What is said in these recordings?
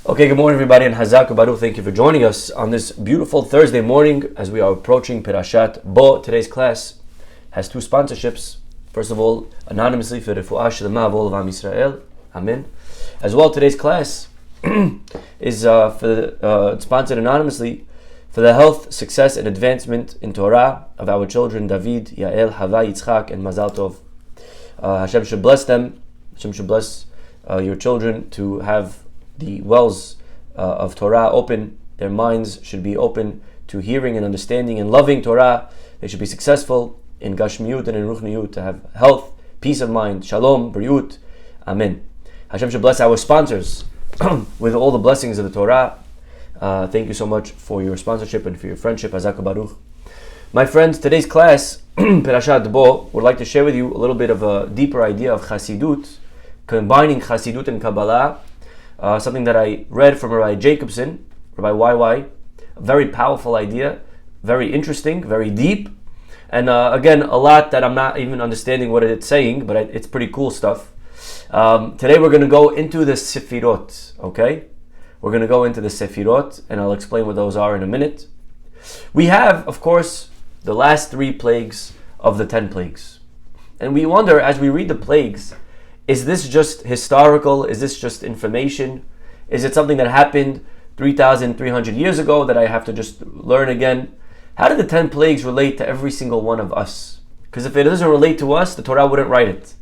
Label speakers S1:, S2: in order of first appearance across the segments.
S1: Okay, good morning everybody, and Hazak Baruch. Thank you for joining us on this beautiful Thursday morning as we are approaching Perashat Bo. Today's class has two sponsorships. First of all, anonymously for Refuah Shlema of all of Israel. Amen. As well, today's class is sponsored anonymously for the health, success, and advancement in Torah of our children David, Yael, Hava, Yitzchak, and Mazal Tov. Hashem should bless them. Hashem should bless your children to have the wells of Torah open. Their minds should be open to hearing and understanding and loving Torah. They should be successful in Gashmiyut and in Ruchniut, to have health, peace of mind, Shalom, Briut. Amen. Hashem should bless our sponsors with all the blessings of the Torah. Thank you so much for your sponsorship and for your friendship. Hazak Baruch. My friends, today's class, Perashat Bo, would like to share with you a little bit of a deeper idea of Chassidut, combining Chassidut and Kabbalah. Something that I read from Rabbi Jacobson, Rabbi YY, a very powerful idea, very interesting, very deep, and again, a lot that I'm not even understanding what it's saying, but it's pretty cool stuff. Today we're going to go into the Sefirot, okay? We're going to go into the Sefirot, and I'll explain what those are in a minute. We have, of course, the last 3 plagues of the 10 plagues. And we wonder, as we read the plagues, is this just historical? Is this just information? Is it something that happened 3,300 years ago that I have to just learn again? How do the 10 plagues relate to every single one of us? Because if it doesn't relate to us, the Torah wouldn't write it.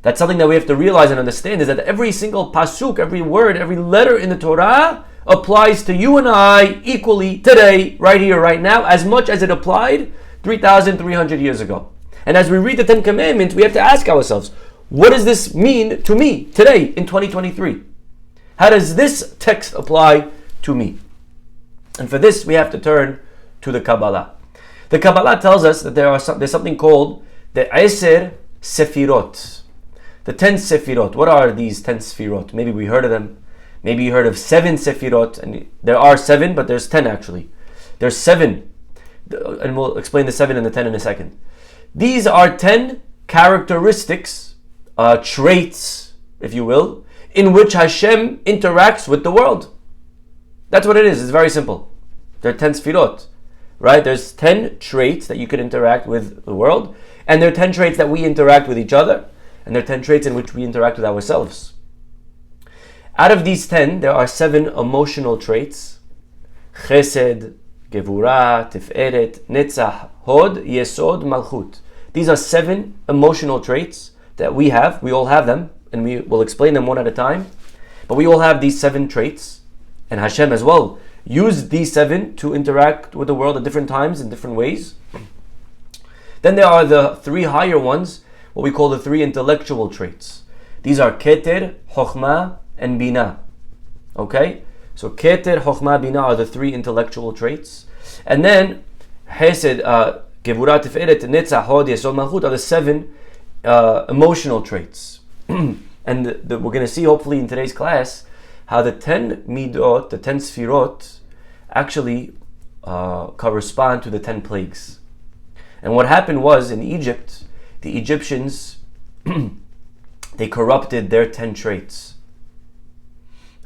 S1: That's something that we have to realize and understand, is that every single pasuk, every word, every letter in the Torah applies to you and I equally today, right here, right now, as much as it applied 3,300 years ago. And as we read the 10 Commandments, we have to ask ourselves, what does this mean to me today in 2023? How does this text apply to me? And for this, we have to turn to the Kabbalah. The Kabbalah tells us that there's something called the Eser Sefirot. The 10 Sefirot. What are these 10 Sefirot? Maybe we heard of them. Maybe you heard of 7 Sefirot. And there are 7, but there's 10 actually. There's 7. And we'll explain the 7 and the 10 in a second. These are 10 characteristics, traits, if you will, in which Hashem interacts with the world. That's what it is. It's very simple. There are 10 Sefirot, right? There's 10 traits that you can interact with the world, and there are 10 traits that we interact with each other, and there are 10 traits in which we interact with ourselves. Out of these 10, there are 7 emotional traits: Chesed, Gevurah, Tiferet, Netzach, Hod, Yesod, Malchut. These are 7 emotional traits that we have. We all have them, and we will explain them one at a time. But we all have these 7 traits, and Hashem as well used these 7 to interact with the world at different times in different ways. Then there are the 3 higher ones, what we call the 3 intellectual traits. These are Keter, Chokhmah, and Bina. Okay? So Keter, Chokhmah, Bina are the 3 intellectual traits. And then Hesed, Gevurah, Tiferet, Netzach, Hod, Yesod, Malchut are the 7 emotional traits. And we're going to see hopefully in today's class how the 10 midot, the 10 sfirot, actually correspond to the 10 plagues. And what happened was, in Egypt, the Egyptians they corrupted their 10 traits.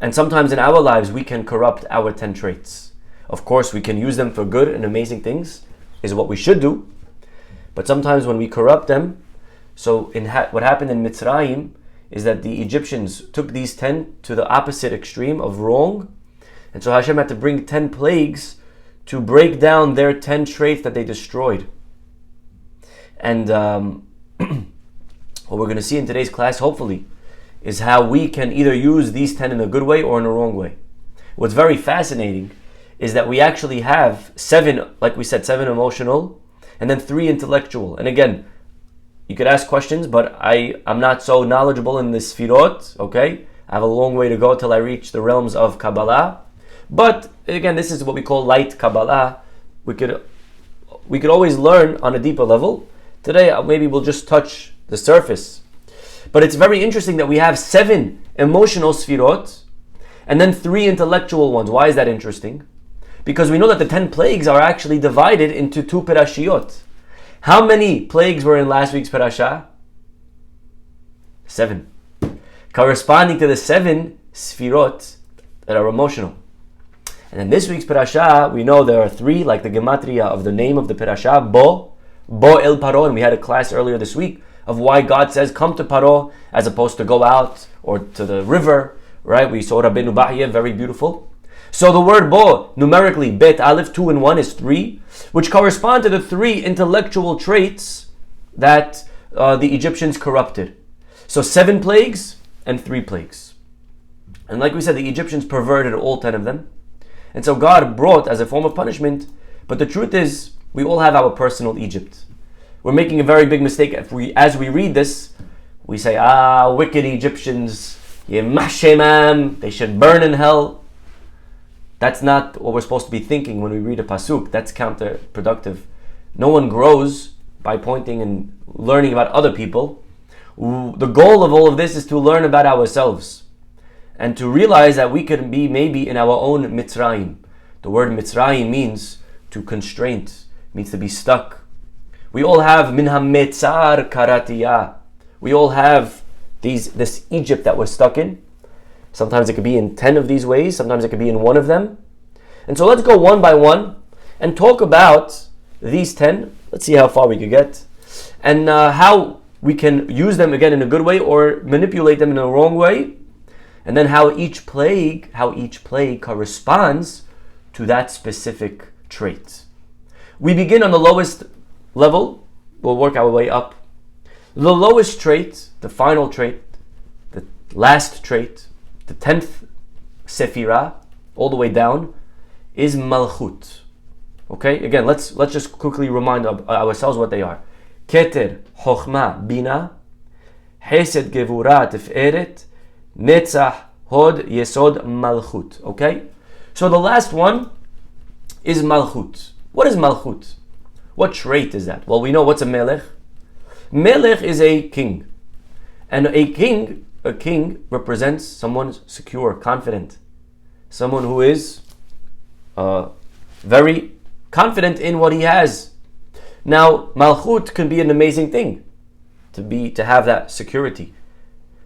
S1: And sometimes in our lives we can corrupt our 10 traits. Of course, we can use them for good and amazing things, is what we should do. But sometimes when we corrupt them, so what happened in Mizrahi is that the Egyptians took these 10 to the opposite extreme of wrong. And so Hashem had to bring 10 plagues to break down their 10 traits that they destroyed. And what we're going to see in today's class, hopefully, is how we can either use these 10 in a good way or in a wrong way. What's very fascinating is that we actually have 7, like we said, 7 emotional, and then 3 intellectual. And again, you could ask questions, but I'm not so knowledgeable in the Sfirot, okay? I have a long way to go till I reach the realms of Kabbalah. But again, this is what we call light Kabbalah. We could always learn on a deeper level. Today, maybe we'll just touch the surface. But it's very interesting that we have 7 emotional Sfirot, and then 3 intellectual ones. Why is that interesting? Because we know that the 10 plagues are actually divided into 2 Perashiyot. How many plagues were in last week's parasha? 7. Corresponding to the 7 Sfirot, that are emotional. And in this week's parasha, we know there are three, like the gematria of the name of the parasha, Bo El Paro, and we had a class earlier this week of why God says, come to Paro, as opposed to go out or to the river, right? We saw Rabbeinu Bahya, very beautiful. So the word Bo, numerically, Bet, Aleph, 2 and 1 is 3, which correspond to the 3 intellectual traits that the Egyptians corrupted. So 7 plagues and 3 plagues. And like we said, the Egyptians perverted all 10 of them. And so God brought as a form of punishment. But the truth is, we all have our personal Egypt. We're making a very big mistake. As we read this, we say, wicked Egyptians, Yemashemam, they should burn in hell. That's not what we're supposed to be thinking when we read a pasuk. That's counterproductive. No one grows by pointing and learning about other people. The goal of all of this is to learn about ourselves and to realize that we could be maybe in our own Mizrahi. The word Mizrahi means to constraint, means to be stuck. We all have min ha-metzar karatiya. We all have this Egypt that we're stuck in. Sometimes it could be in 10 of these ways. Sometimes it could be in one of them. And so let's go one by one and talk about these 10. Let's see how far we could get. And how we can use them again in a good way or manipulate them in a wrong way. And then how each plague corresponds to that specific trait. We begin on the lowest level. We'll work our way up. The lowest trait, the final trait, the last trait, the 10th sephira, all the way down, is malchut. Okay, again, let's just quickly remind ourselves what they are. Keter, chokhmah, bina, hesed, gevura, tiferet, netzach, hod, yesod, malchut. Okay, so the last one is malchut. What is malchut? What trait is that? Well, we know what's a melech. Melech is a king, and a king represents someone secure, confident, someone who is very confident in what he has. Now, malchut can be an amazing thing, to have that security.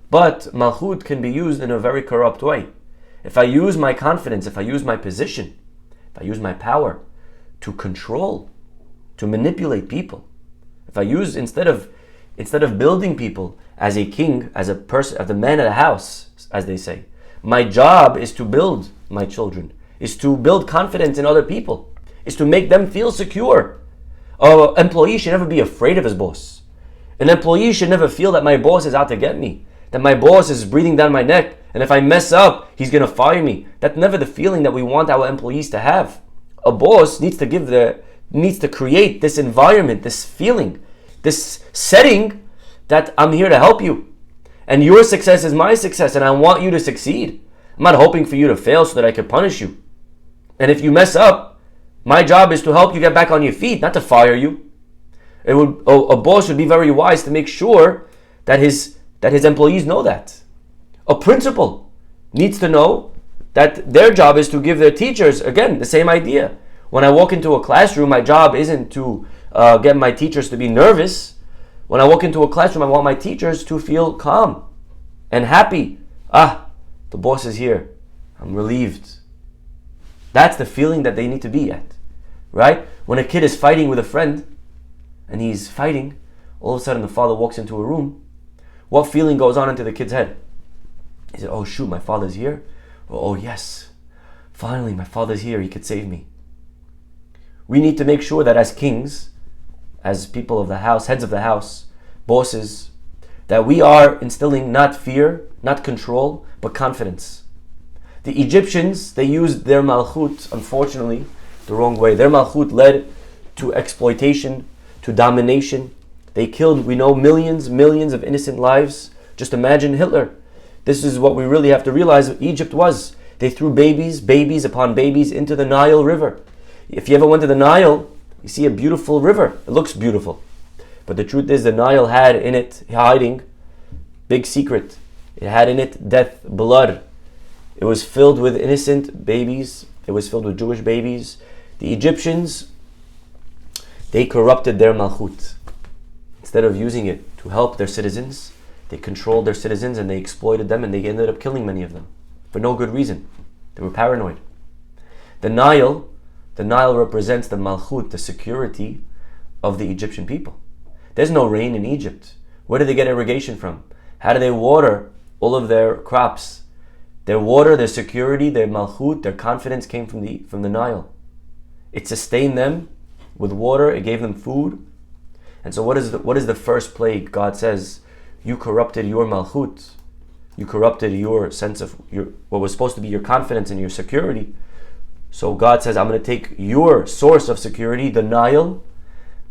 S1: But malchut can be used in a very corrupt way. If I use my confidence, if I use my position, if I use my power to control, to manipulate people, if I use instead of building people as a king, as a person, as the man of the house, as they say, my job is to build my children, is to build confidence in other people, is to make them feel secure. An employee should never be afraid of his boss. An employee should never feel that my boss is out to get me, that my boss is breathing down my neck, and if I mess up, he's going to fire me. That's never the feeling that we want our employees to have. A boss needs to create this environment, this feeling, this setting that I'm here to help you. And your success is my success, and I want you to succeed. I'm not hoping for you to fail so that I can punish you. And if you mess up, my job is to help you get back on your feet, not to fire you. A boss would be very wise to make sure that his employees know that. A principal needs to know that their job is to give their teachers, again, the same idea. When I walk into a classroom, my job isn't to get my teachers to be nervous. When I walk into a classroom, I want my teachers to feel calm and happy. The boss is here. I'm relieved. That's the feeling that they need to be at, right? When a kid is fighting with a friend and he's fighting, all of a sudden the father walks into a room. What feeling goes on into the kid's head? He said, oh shoot, my father's here? Or, oh yes, finally my father's here, he could save me. We need to make sure that as kings, as people of the house, heads of the house, bosses, that we are instilling not fear, not control, but confidence. The Egyptians, they used their malchut, unfortunately, the wrong way. Their malchut led to exploitation, to domination. They killed, we know, millions of innocent lives. Just imagine Hitler. This is what we really have to realize Egypt was. They threw babies upon babies into the Nile River. If you ever went to the Nile, you see a beautiful river. It looks beautiful. But the truth is the Nile had in it hiding, big secret. It had in it death, blood. It was filled with innocent babies. It was filled with Jewish babies. The Egyptians, they corrupted their malchut. Instead of using it to help their citizens, they controlled their citizens and they exploited them and they ended up killing many of them for no good reason. They were paranoid. The Nile represents the malchut, the security of the Egyptian people. There's no rain in Egypt. Where do they get irrigation from? How do they water all of their crops? Their water, their security, their malchut, their confidence came from the Nile. It sustained them with water. It gave them food. And so what is the first plague? God says, you corrupted your malchut. You corrupted your sense of what was supposed to be your confidence and your security. So God says, I'm going to take your source of security, the Nile,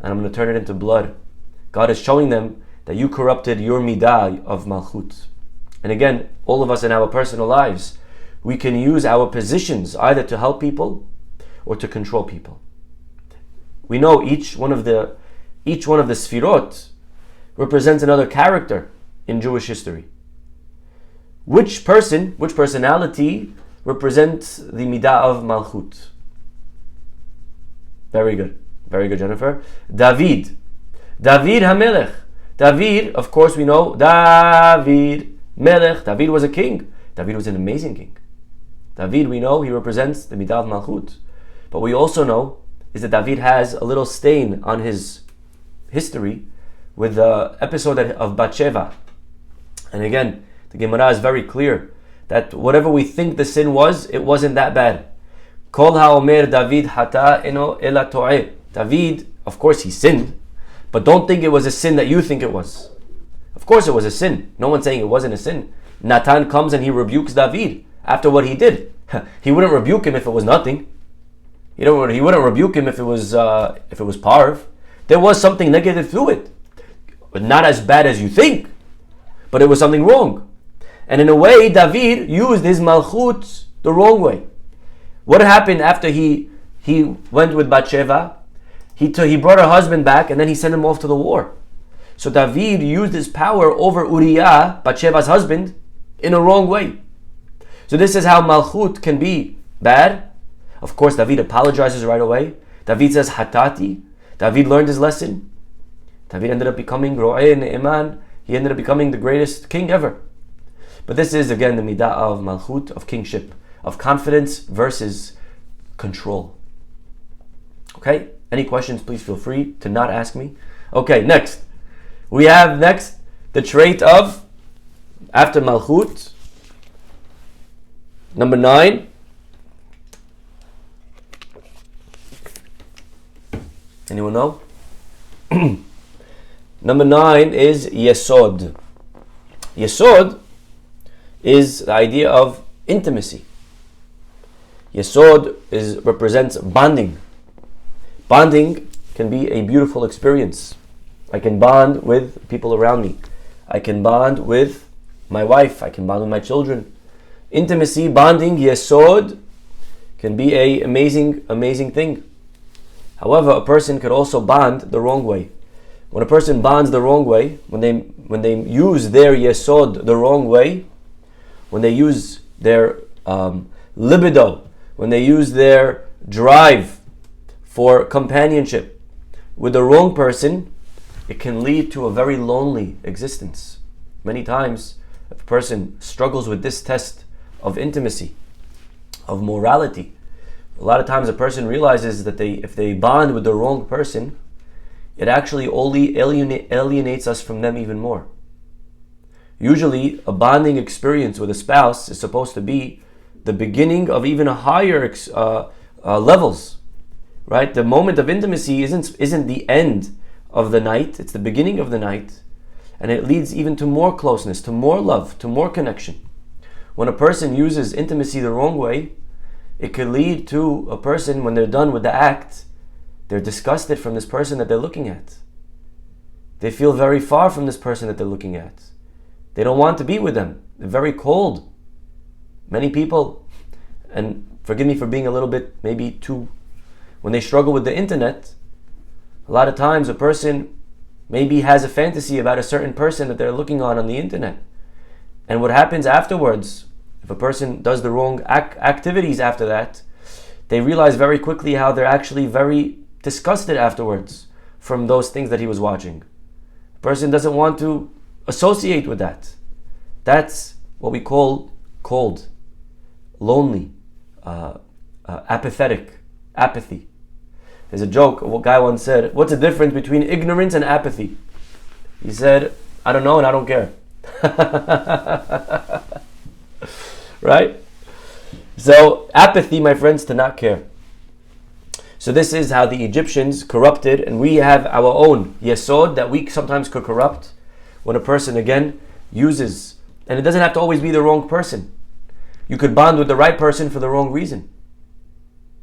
S1: and I'm going to turn it into blood. God is showing them that you corrupted your midah of malchut. And again, all of us in our personal lives, we can use our positions either to help people or to control people. We know each one of the sfirot represents another character in Jewish history. Which personality represents the midah of malchut? Very good, Jennifer. David HaMelech. David, of course, we know David Melech. David was a king. David was an amazing king. David, we know, he represents the midah of malchut. But we also know is that David has a little stain on his history with the episode of Bathsheba. And again, the Gemara is very clear that whatever we think the sin was, it wasn't that bad. Kol ha'omer David hata eno ela to'eh. David, of course, he sinned, but don't think it was a sin that you think it was. Of course it was a sin. No one's saying it wasn't a sin. Natan comes and he rebukes David after what he did. He wouldn't rebuke him if it was nothing. He wouldn't rebuke him if it was parv. There was something negative to it, but not as bad as you think. But it was something wrong. And in a way, David used his malchut the wrong way. What happened after he went with Bathsheba? He brought her husband back and then he sent him off to the war. So David used his power over Uriah, Bathsheba's husband, in a wrong way. So this is how malchut can be bad. Of course, David apologizes right away. David says, Hatati. David learned his lesson. David ended up becoming Ro'eh Ne'eman. He ended up becoming the greatest king ever. But this is, again, the midah of malchut, of kingship, of confidence versus control. Okay? Any questions, please feel free to not ask me. Okay, next. We have the trait of, after malchut, number 9. Anyone know? Number 9 is yesod. Yesod is the idea of intimacy. Yesod represents bonding. Bonding can be a beautiful experience. I can bond with people around me. I can bond with my wife. I can bond with my children. Intimacy, bonding, yesod can be an amazing thing. However, a person could also bond the wrong way. When a person bonds the wrong way, when they use their yesod the wrong way, when they use their libido, when they use their drive for companionship with the wrong person, it can lead to a very lonely existence. Many times, if a person struggles with this test of intimacy, of morality, a lot of times a person realizes that if they bond with the wrong person, it actually only alienates us from them even more. Usually, a bonding experience with a spouse is supposed to be the beginning of even a higher levels, right? The moment of intimacy isn't the end of the night; it's the beginning of the night, and it leads even to more closeness, to more love, to more connection. When a person uses intimacy the wrong way, it could lead to a person, when they're done with the act, they're disgusted from this person that they're looking at. They feel very far from this person that they're looking at. They don't want to be with them. They're very cold. Many people, and forgive me for being a little bit maybe too, when they struggle with the internet, a lot of times a person maybe has a fantasy about a certain person that they're looking on the internet. And what happens afterwards, if a person does the wrong activities after that, they realize very quickly how they're actually very disgusted afterwards from those things that he was watching. A person doesn't want to associate with that. That's what we call cold, lonely, apathetic, apathy. There's a joke, a guy once said, what's the difference between ignorance and apathy? He said, I don't know and I don't care. Right? So apathy, my friends, to not care. So this is how the Egyptians corrupted, and we have our own yesod that we sometimes could corrupt when a person, again, uses, and it doesn't have to always be the wrong person. You could bond with the right person for the wrong reason.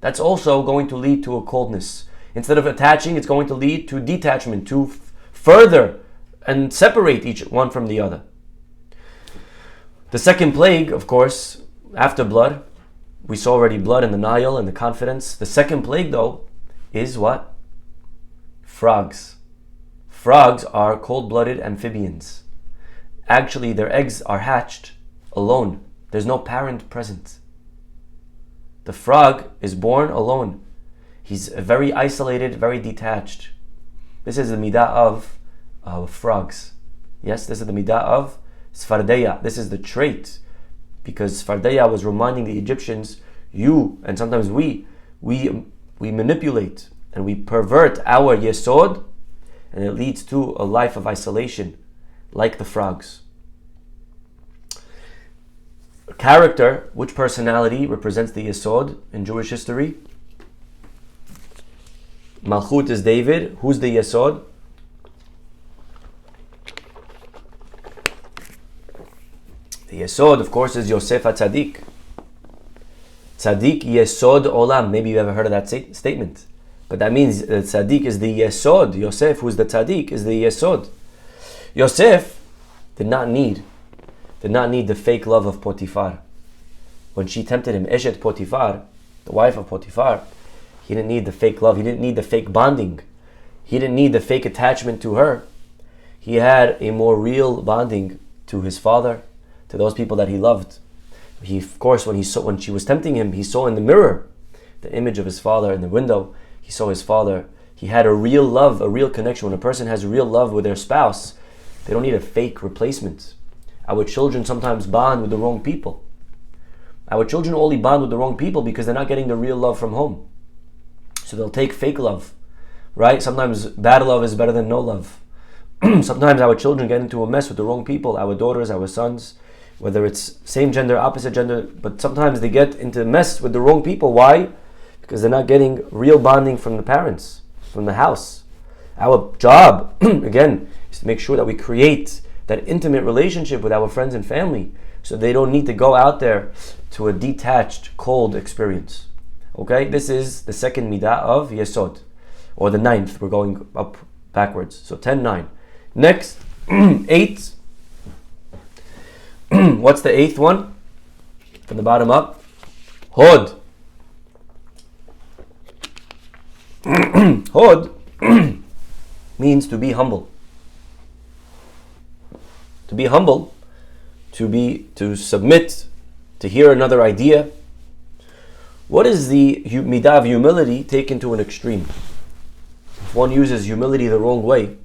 S1: That's also going to lead to a coldness. Instead of attaching, it's going to lead to detachment, to further and separate each one from the other. The second plague, of course, after blood, we saw already blood in the Nile and the confidence. The second plague, though, is what? Frogs. Frogs are cold-blooded amphibians. Actually, their eggs are hatched alone. There's no parent present. The frog is born alone. He's very isolated, very detached. This is the midah of frogs. Yes, this is the midah of Sfardeya. This is the trait. Because Sfardeya was reminding the Egyptians, you, and sometimes we manipulate and we pervert our yesod, and it leads to a life of isolation, like the frogs. Character, which personality represents the yesod in Jewish history? Malchut is David. Who's the yesod? The yesod, of course, is Yosef HaTzadik. Tzadik yesod olam. Maybe you ever heard of that statement. But that means Tzadik is the yesod. Yosef, who's the Tzadik, is the yesod. Yosef did not need the fake love of Potiphar. When she tempted him, Eshet Potiphar, the wife of Potiphar, he didn't need the fake love. He didn't need the fake bonding. He didn't need the fake attachment to her. He had a more real bonding to his father, to those people that he loved. He, of course, when she was tempting him, he saw in the mirror the image of his father in the window. He saw his father. He had a real love, a real connection. When a person has real love with their spouse, they don't need a fake replacement. Our children sometimes bond with the wrong people. Our children only bond with the wrong people because they're not getting the real love from home. So they'll take fake love, right? Sometimes bad love is better than no love. Sometimes our children get into a mess with the wrong people, our daughters, our sons, whether it's same gender, opposite gender, but sometimes they get into a mess with the wrong people. Why? Because they're not getting real bonding from the parents, from the house. Our job, again, is to make sure that we create that intimate relationship with our friends and family so they don't need to go out there to a detached, cold experience. Okay, this is the second midah of Yesod, or the ninth. We're going up backwards. So 10, 9. Next, 8. What's the 8th one? From the bottom up. Hod. Hod means to be humble. To be humble, to submit, to hear another idea. What is the midah of humility taken to an extreme? If one uses humility the wrong way,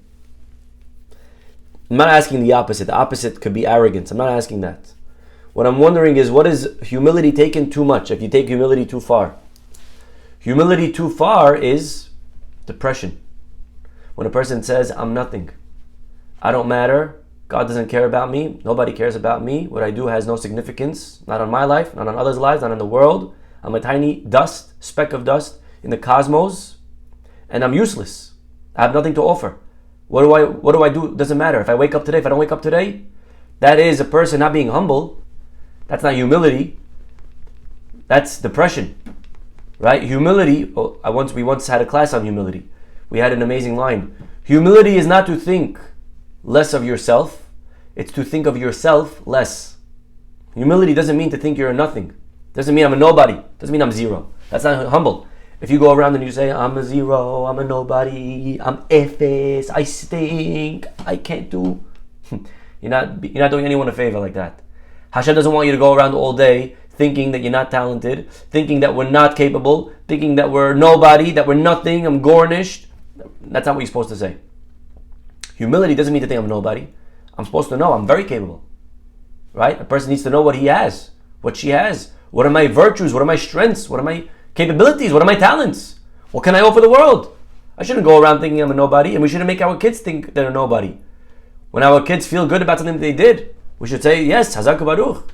S1: I'm not asking the opposite. The opposite could be arrogance. I'm not asking that. What I'm wondering is, what is humility taken too much? If you take humility too far. Humility too far is depression. When a person says, I'm nothing, I don't matter, God doesn't care about me, nobody cares about me, what I do has no significance, not on my life, not on others' lives, not in the world. I'm a tiny speck of dust in the cosmos, and I'm useless. I have nothing to offer. What do I do? Doesn't matter. If I wake up today, if I don't wake up today, that is a person not being humble. That's not humility. That's depression, right? Humility. We once had a class on humility. We had an amazing line. Humility is not to think less of yourself. It's to think of yourself less. Humility doesn't mean to think you're a nothing. Doesn't mean I'm a nobody. Doesn't mean I'm zero. That's not humble. If you go around and you say, I'm a zero, I'm a nobody, I'm efes, I stink, I can't do. You're not doing anyone a favor like that. Hashem doesn't want you to go around all day thinking that you're not talented, thinking that we're not capable, thinking that we're nobody, that we're nothing, I'm garnished. That's not what you're supposed to say. Humility doesn't mean to think I'm nobody. I'm supposed to know I'm very capable. Right? A person needs to know what he has, what she has, What are my virtues? What are my strengths? What are my capabilities? What are my talents? What can I offer the world? I shouldn't go around thinking I'm a nobody, and we shouldn't make our kids think they're a nobody. When our kids feel good about something that they did, we should say, yes, Hazak Baruch.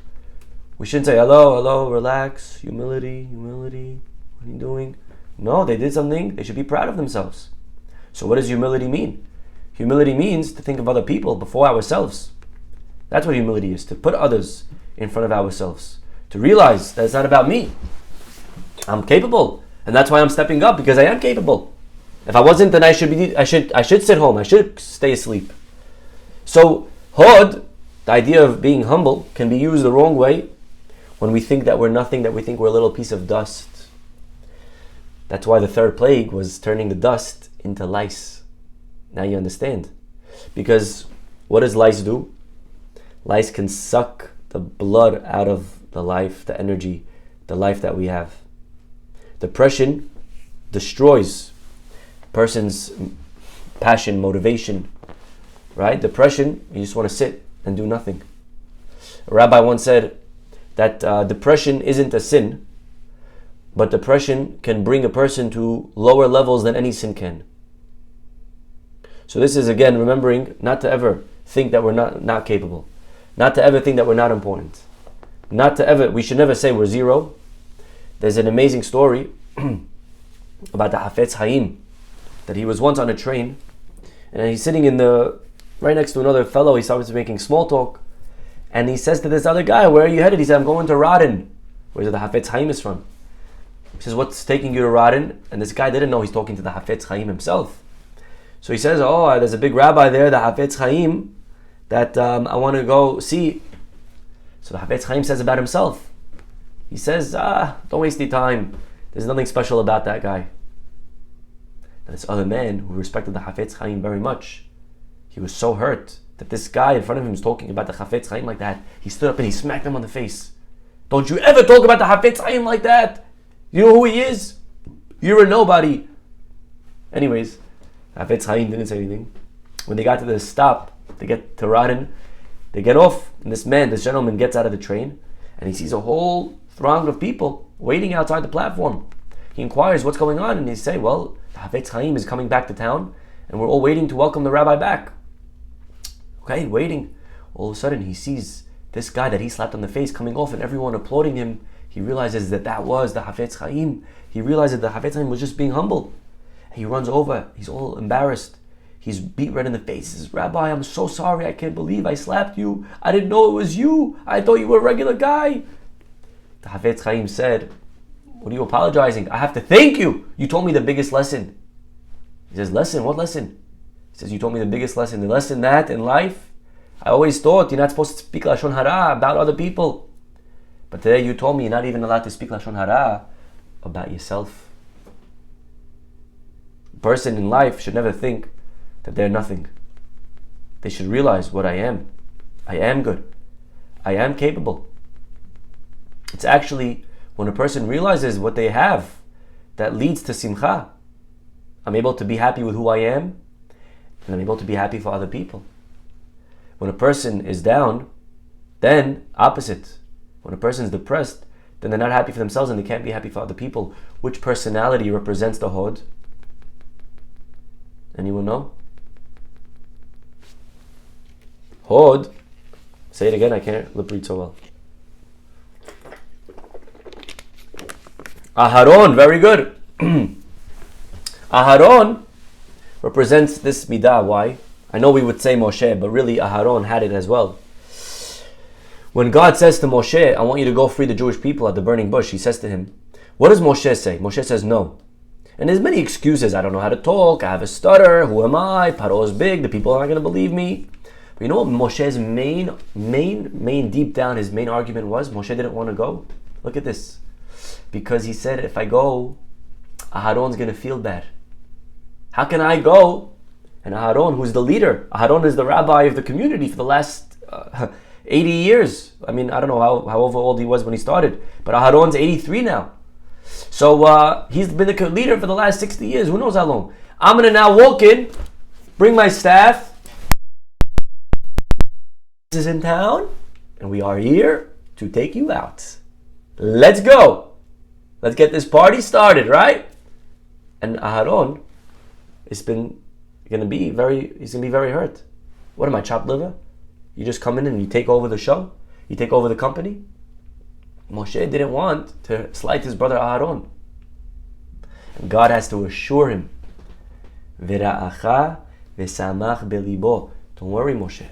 S1: We shouldn't say, hello, relax, humility, what are you doing? No, they did something, they should be proud of themselves. So what does humility mean? Humility means to think of other people before ourselves. That's what humility is, to put others in front of ourselves. To realize that it's not about me. I'm capable, and that's why I'm stepping up, because I am capable. If I wasn't, then I should sit home, I should stay asleep. So, hod, the idea of being humble, can be used the wrong way when we think that we're nothing, that we think we're a little piece of dust. That's why the third plague was turning the dust into lice. Now you understand. Because what does lice do? Lice can suck the blood out of the life, the energy, the life that we have. Depression destroys a person's passion, motivation, right? Depression, you just want to sit and do nothing. A rabbi once said that depression isn't a sin, but depression can bring a person to lower levels than any sin can. So this is, again, remembering not to ever think that we're not capable, not to ever think that we're not important, we should never say we're zero. There's an amazing story about the Hafetz Chaim, that he was once on a train, and he's sitting right next to another fellow. He starts making small talk, and he says to this other guy, where are you headed? He said, I'm going to Radin. Where's the Hafetz Chaim is from? He says, what's taking you to Radin? And this guy didn't know he's talking to the Hafetz Chaim himself. So he says, there's a big rabbi there, the Hafetz Chaim, that I want to go see. So the Hafetz Chaim says about himself. He says, don't waste your time. There's nothing special about that guy. And this other man, who respected the Hafetz Chaim very much, he was so hurt that this guy in front of him was talking about the Hafetz Chaim like that. He stood up and he smacked him on the face. Don't you ever talk about the Hafetz Chaim like that. You know who he is? You're a nobody. Anyways, Hafetz Chaim didn't say anything. When they got to the stop, they get to Radin, they get off, and this gentleman gets out of the train, and he sees a whole throng of people waiting outside the platform. He inquires what's going on, and they say, well, the Hafetz Chaim is coming back to town, and we're all waiting to welcome the rabbi back. Okay, waiting. All of a sudden, he sees this guy that he slapped on the face coming off, and everyone applauding him. He realizes that was the Hafetz Chaim. He realizes that the Hafetz Chaim was just being humble. He runs over. He's all embarrassed. He's beat red in the face. He says, Rabbi, I'm so sorry. I can't believe I slapped you. I didn't know it was you. I thought you were a regular guy. The Hafetz Chaim said, what are you apologizing? I have to thank you. You told me the biggest lesson. He says, lesson? What lesson? He says, you told me the biggest lesson. The lesson that in life, I always thought you're not supposed to speak Lashon Hara about other people. But today you told me you're not even allowed to speak Lashon Hara about yourself. A person in life should never think that they're nothing. They should realize what I am. I am good. I am capable. It's actually when a person realizes what they have that leads to simcha. I'm able to be happy with who I am, and I'm able to be happy for other people. When a person is down, then opposite. When a person is depressed, then they're not happy for themselves and they can't be happy for other people. Which personality represents the hod? Anyone know? Hod. Say it again, I can't lip read so well. Aharon, very good. Aharon represents this midah. Why? I know we would say Moshe, but really Aharon had it as well. When God says to Moshe, I want you to go free the Jewish people at the burning bush, he says to him, what does Moshe say? Moshe says no. And there's many excuses. I don't know how to talk, I have a stutter, who am I? Paro is big, the people aren't going to believe me. But you know what Moshe's main deep down, his main argument was? Moshe didn't want to go. Look at this. Because he said, if I go, Aharon's going to feel bad. How can I go? And Aharon, who's the leader, Aharon is the rabbi of the community for the last 80 years. I mean, I don't know how old he was when he started, but Aharon's 83 now. So he's been the leader for the last 60 years. Who knows how long? I'm going to now walk in, bring my staff. This is in town, and we are here to take you out. Let's go. Let's get this party started, right? And Aharon he's gonna be very hurt. What am I, chopped liver? You just come in and you take over the show? You take over the company? Moshe didn't want to slight his brother Aharon. And God has to assure him, V'ra'acha v'samach belibo. Don't worry, Moshe.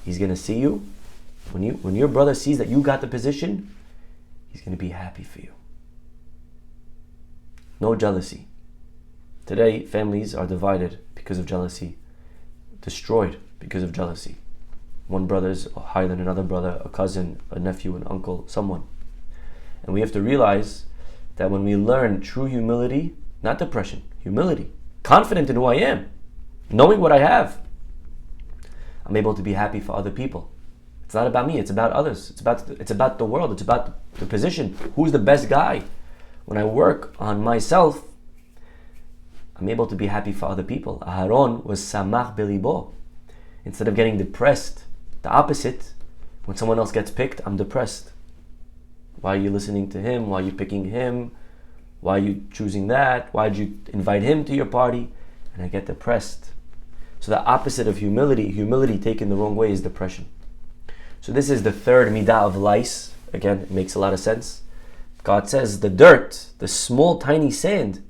S1: He's gonna see you. When your brother sees that you got the position, he's gonna be happy for you. No jealousy. Today, families are divided because of jealousy, destroyed because of jealousy. One brother's higher than another brother, a cousin, a nephew, an uncle, someone. And we have to realize that when we learn true humility, not depression, humility, confident in who I am, knowing what I have, I'm able to be happy for other people. It's not about me, it's about others. It's about the world, it's about the position. Who's the best guy? When I work on myself, I'm able to be happy for other people. Aharon was samach belibo. Instead of getting depressed, the opposite, when someone else gets picked, I'm depressed. Why are you listening to him? Why are you picking him? Why are you choosing that? Why did you invite him to your party? And I get depressed. So the opposite of humility taken the wrong way, is depression. So this is the third midah of lice. Again, it makes a lot of sense. God says the dirt, the small tiny sand,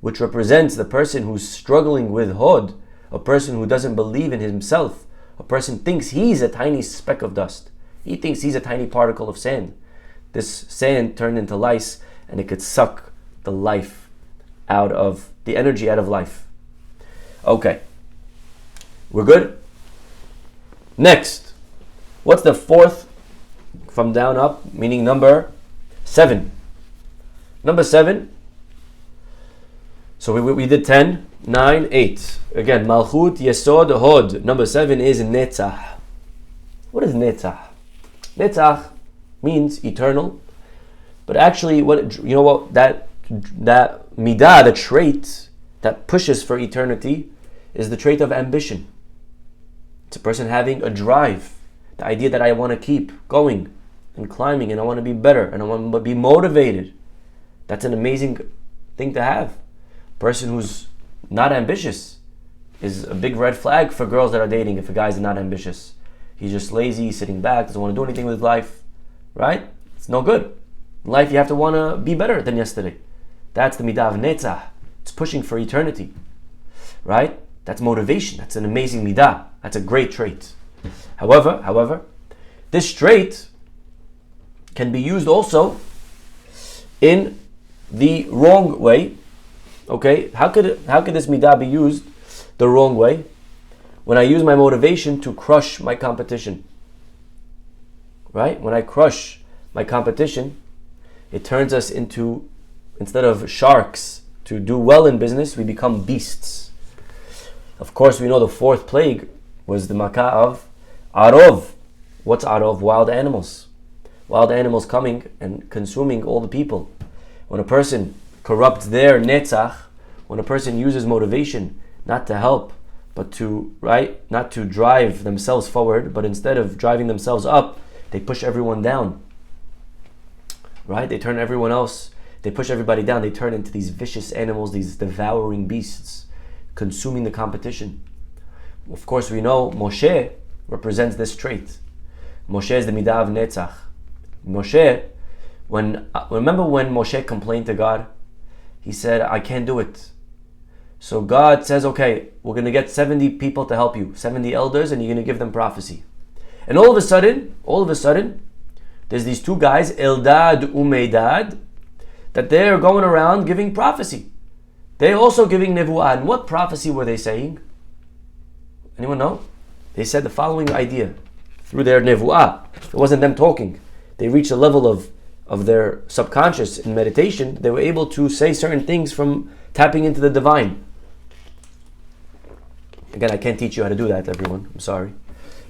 S1: which represents the person who's struggling with hod, a person who doesn't believe in himself, a person thinks he's a tiny speck of dust. He thinks he's a tiny particle of sand. This sand turned into lice, and it could suck the life out of, the energy out of life. Okay. We're good? Next. What's the fourth from down up, meaning number 7? Number 7. So we did 10, 9, 8. Again, Malchut, Yesod, Hod. Number 7 is Netzach. What is Netzach? Netzach means eternal. But actually, that midah, the trait that pushes for eternity, is the trait of ambition. It's a person having a drive. The idea that I want to keep going and climbing, and I want to be better, and I want to be motivated. That's an amazing thing to have. A person who's not ambitious is a big red flag for girls that are dating. If a guy's not ambitious, he's just lazy, sitting back, doesn't want to do anything with his life, right? It's no good. In life, you have to want to be better than yesterday. That's the midah of netzach. It's pushing for eternity, right? That's motivation. That's an amazing midah. That's a great trait. However, this trait can be used also in the wrong way. Okay, how could this midah be used the wrong way? When I use my motivation to crush my competition, right? When I crush my competition, it turns us into, instead of sharks to do well in business, we become beasts. Of course, we know the fourth plague was the makkah of arov. What's arov? Wild animals. Wild animals coming and consuming all the people. When a person corrupts their netzach, when a person uses motivation not to help, but to, right, not to drive themselves forward, but instead of driving themselves up, they push everyone down. Right? They turn everyone else, they push everybody down, they turn into these vicious animals, these devouring beasts, consuming the competition. Of course, we know Moshe represents this trait. Moshe is the midah of netzach. Moshe, remember when Moshe complained to God? He said, I can't do it. So God says, okay, we're going to get 70 people to help you, 70 elders, and you're going to give them prophecy. And all of a sudden, there's these two guys, Eldad Umeidad, that they're going around giving prophecy. They're also giving nevuah. And what prophecy were they saying? Anyone know? They said the following idea through their nevuah. It wasn't them talking. They reached a level of their subconscious in meditation. They were able to say certain things from tapping into the divine. Again, I can't teach you how to do that, everyone. I'm sorry.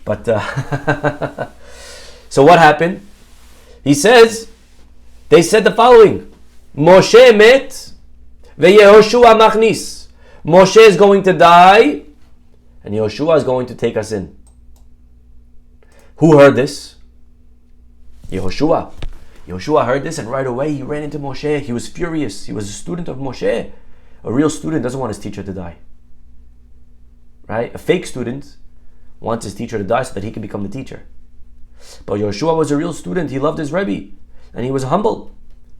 S1: But, so what happened? He says, they said the following. Moshe met, veYehoshua machnis. Moshe is going to die, and Yehoshua is going to take us in. Who heard this? Yehoshua. Yoshua heard this and right away he ran into Moshe. He was furious. He was a student of Moshe. A real student doesn't want his teacher to die. Right? A fake student wants his teacher to die so that he can become the teacher. But Yoshua was a real student. He loved his Rebbe. And he was humble.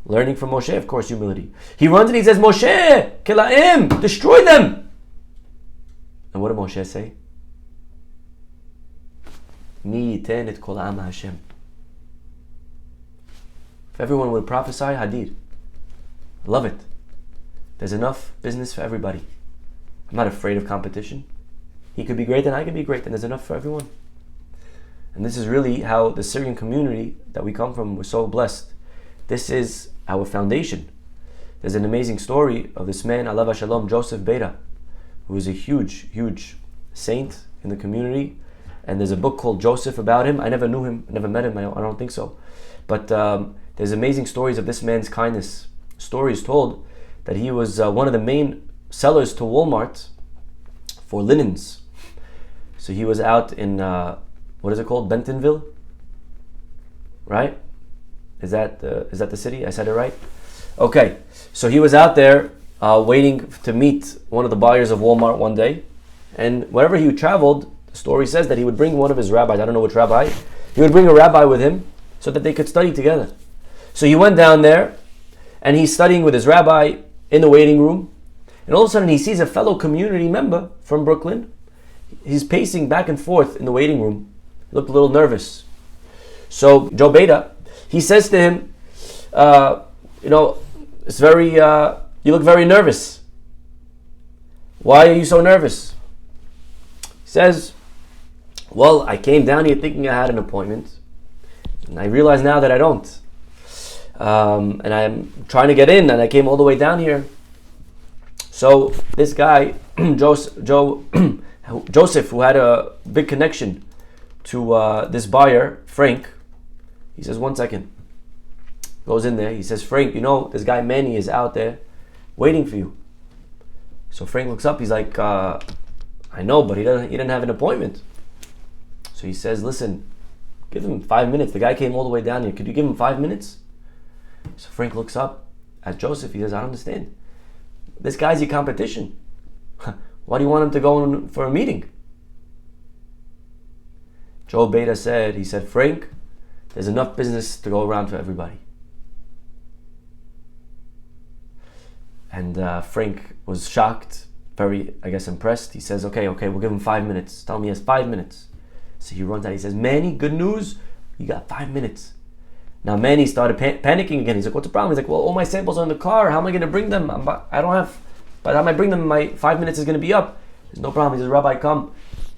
S1: Learning from Moshe, of course, humility. He runs and he says, Moshe, Kilaim, destroy them. And what did Moshe say? Mi yiten et kol ha'am Hashem. If everyone would prophesy, Hadir. Love it. There's enough business for everybody. I'm not afraid of competition. He could be great and I could be great, and there's enough for everyone. And this is really how the Syrian community that we come from, we're so blessed. This is our foundation. There's an amazing story of this man, Alav Shalom, Joseph Beta, who is a huge, huge saint in the community. And there's a book called Joseph about him. I never knew him, never met him, I don't think so. But there's amazing stories of this man's kindness. Stories told that he was one of the main sellers to Walmart for linens. So he was out in, what is it called? Bentonville? Right? Is that the city? I said it right? Okay. So he was out there waiting to meet one of the buyers of Walmart one day. And wherever he traveled, the story says that he would bring one of his rabbis. I don't know which rabbi. He would bring a rabbi with him so that they could study together. So he went down there and he's studying with his rabbi in the waiting room. And all of a sudden he sees a fellow community member from Brooklyn. He's pacing back and forth in the waiting room. He looked a little nervous. So Joe Beta, he says to him, it's very, you look very nervous. Why are you so nervous? He says, well, I came down here thinking I had an appointment. And I realize now that I don't. And I'm trying to get in and I came all the way down here. So this guy, Joseph, who had a big connection to this buyer, Frank, he says, 1 second. Goes in there, he says, Frank, this guy Manny is out there waiting for you. So Frank looks up, he's like, I know, but he didn't have an appointment. So he says, listen, give him 5 minutes. The guy came all the way down here. Could you give him 5 minutes? So Frank looks up at Joseph, he says, I don't understand. This guy's your competition. Why do you want him to go in for a meeting? Joe Beta said, Frank, there's enough business to go around for everybody. And Frank was shocked, very, impressed. He says, okay, we'll give him 5 minutes. Tell me he has 5 minutes. So he runs out, he says, Manny, good news, you got 5 minutes. Now Manny started panicking again. He's like, what's the problem? He's like, well, all my samples are in the car. How am I going to bring them? I don't have, by the time I bring them, my 5 minutes is going to be up. There's no problem. He says, Rabbi, come.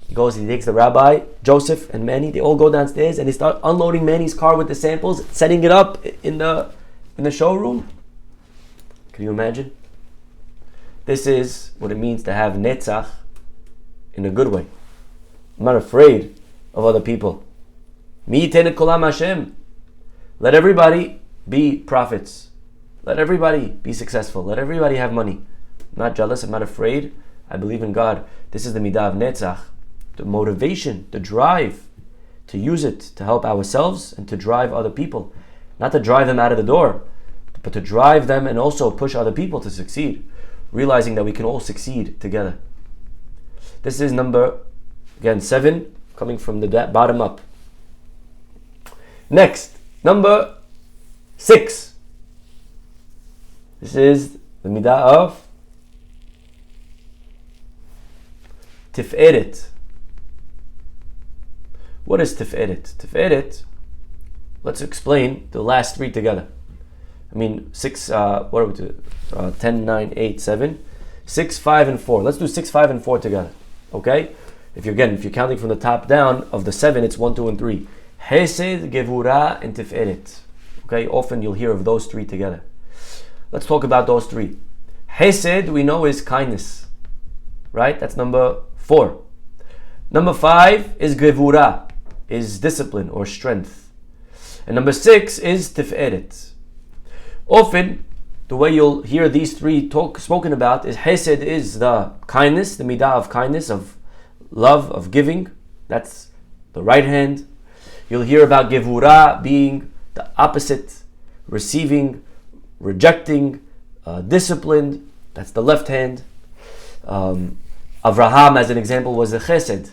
S1: He goes, he takes the rabbi, Joseph and Manny. They all go downstairs and they start unloading Manny's car with the samples, setting it up in the showroom. Can you imagine? This is what it means to have netzach in a good way. I'm not afraid of other people. Mi yiten et kol ha'am Hashem. Let everybody be prophets. Let everybody be successful. Let everybody have money. I'm not jealous. I'm not afraid. I believe in God. This is the midah of netzach. The motivation, the drive to use it to help ourselves and to drive other people. Not to drive them out of the door, but to drive them and also push other people to succeed. Realizing that we can all succeed together. This is number, 7, coming from the bottom up. Next, number 6. This is the midah of tiferet. What is tiferet? Tiferet, let's explain the last 3 together. 6, what are we doing? 10, 9, 8, 7. 6, 5, and 4. Let's do 6, 5, and 4 together. Okay? If you're counting from the top down of the 7, it's 1, 2, and 3. Hesed, Gevurah, and Tiferet. Okay? Often you'll hear of those 3 together. Let's talk about those 3. Hesed, we know, is kindness. Right? That's number 4. Number 5 is Gevurah, is discipline or strength. And number 6 is Tiferet. Often, the way you'll hear these 3 spoken about is Hesed is the kindness, the midah of kindness, of love, of giving. That's the right hand. You'll hear about Gevurah being the opposite, receiving, rejecting, disciplined. That's the left hand. Avraham, as an example, was the chesed.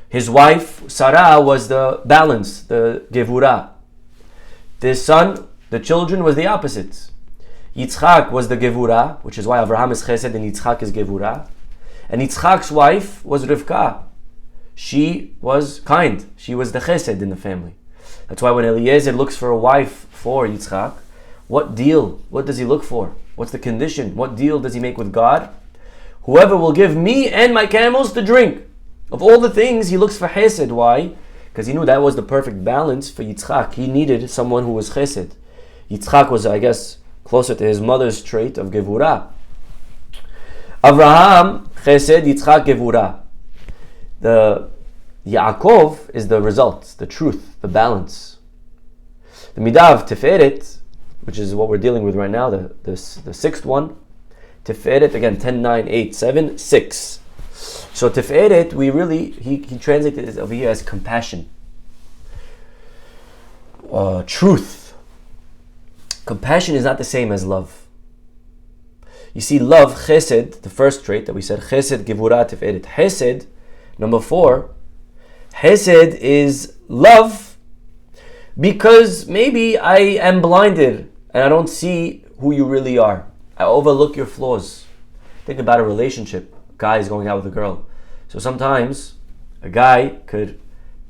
S1: His wife, Sarah, was the balance, the gevurah. The son, the children, was the opposite. Yitzchak was the gevurah, which is why Avraham is chesed and Yitzchak is gevurah. And Yitzchak's wife was Rivka. She was kind. She was the chesed in the family. That's why when Eliezer looks for a wife for Yitzchak, what deal? What does he look for? What's the condition? What deal does he make with God? Whoever will give me and my camels to drink. Of all the things, he looks for chesed. Why? Because he knew that was the perfect balance for Yitzchak. He needed someone who was chesed. Yitzchak was, I guess, closer to his mother's trait of gevurah. Avraham, chesed, Yitzchak, gevurah. The Yaakov is the result, the truth, the balance. The midah of Tiferet, which is what we're dealing with right now, the sixth one. Tiferet, again, 10, 9, 8, 7, 6. So Tiferet, he translated it over here as compassion. Truth. Compassion is not the same as love. You see, love, chesed, the first trait that we said, chesed, gevurah, Tiferet. Chesed, number 4, chesed is love because maybe I am blinded and I don't see who you really are. I overlook your flaws. Think about a relationship. A guy is going out with a girl. So sometimes a guy could,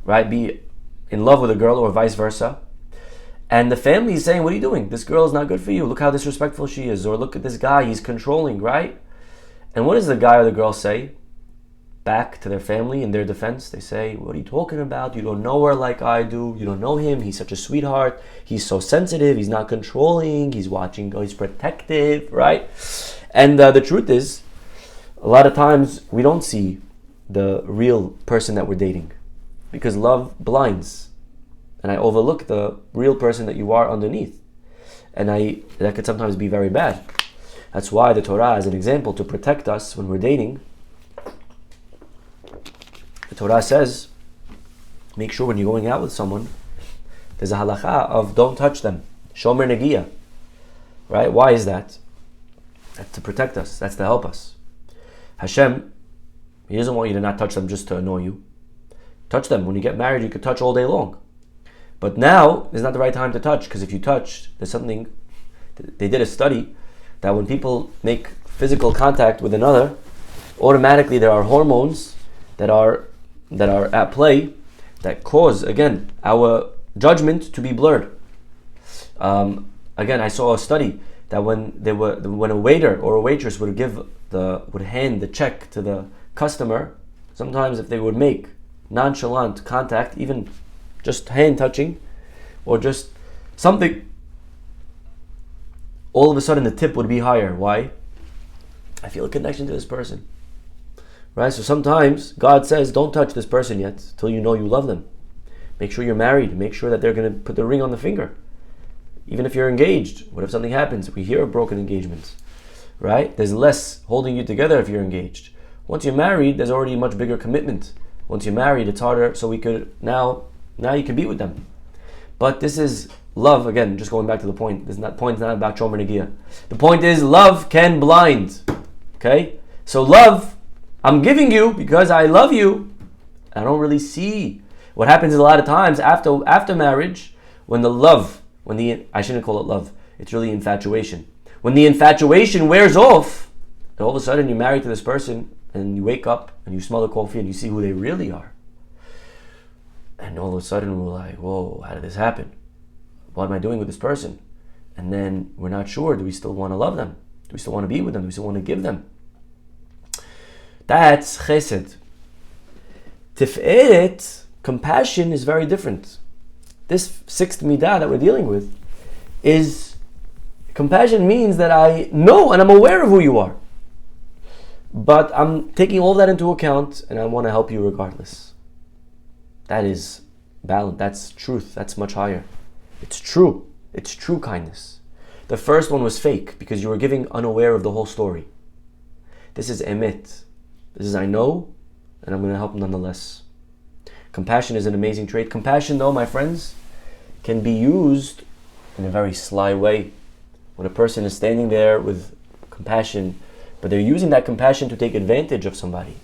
S1: be in love with a girl or vice versa. And the family is saying, what are you doing? This girl is not good for you. Look how disrespectful she is. Or look at this guy, he's controlling, right? And what does the guy or the girl say back to their family in their defense? They say, what are you talking about? You don't know her like I do. You don't know him. He's such a sweetheart. He's so sensitive. He's not controlling. He's watching. He's protective, right? And the truth is, a lot of times we don't see the real person that we're dating because love blinds. And I overlook the real person that you are underneath. And that could sometimes be very bad. That's why the Torah, as an example, to protect us when we're dating, the Torah says, make sure when you're going out with someone, there's a halakha of don't touch them. Shomer negiah. Right? Why is that? That's to protect us. That's to help us. Hashem, He doesn't want you to not touch them just to annoy you. Touch them. When you get married, you could touch all day long. But now is not the right time to touch, because if you touch, there's something. They did a study that when people make physical contact with another, automatically there are hormones that are at play that cause, again, our judgment to be blurred. Again, I saw a study that when a waiter or a waitress would hand the check to the customer, sometimes if they would make nonchalant contact, even just hand touching or just something, all of a sudden the tip would be higher. Why? I feel a connection to this person. Right? So sometimes God says, don't touch this person yet till you know you love them. Make sure you're married. Make sure that they're going to put the ring on the finger. Even if you're engaged, what if something happens? We hear of broken engagements. Right? There's less holding you together if you're engaged. Once you're married, there's already a much bigger commitment. Once you're married, it's harder, so we could now you can be with them. But this is love, again, just going back to the point. Point is not about Shomer negiah. The point is love can blind. Okay? So love, I'm giving you because I love you. I don't really see. What happens is a lot of times after marriage, I shouldn't call it love, it's really infatuation. When the infatuation wears off, and all of a sudden you're married to this person, and you wake up and you smell the coffee and you see who they really are. And all of a sudden we're like, whoa, how did this happen? What am I doing with this person? And then we're not sure, do we still want to love them? Do we still want to be with them? Do we still want to give them? That's chesed. Tiferet, compassion, is very different. This sixth midah that we're dealing with is, compassion means that I know and I'm aware of who you are. But I'm taking all that into account and I want to help you regardless. That is balance. That's truth. That's much higher. It's true. It's true kindness. The first one was fake because you were giving unaware of the whole story. This is emet. This is I know and I'm going to help nonetheless. Compassion is an amazing trait. Compassion, though, my friends, can be used in a very sly way. When a person is standing there with compassion, but they're using that compassion to take advantage of somebody,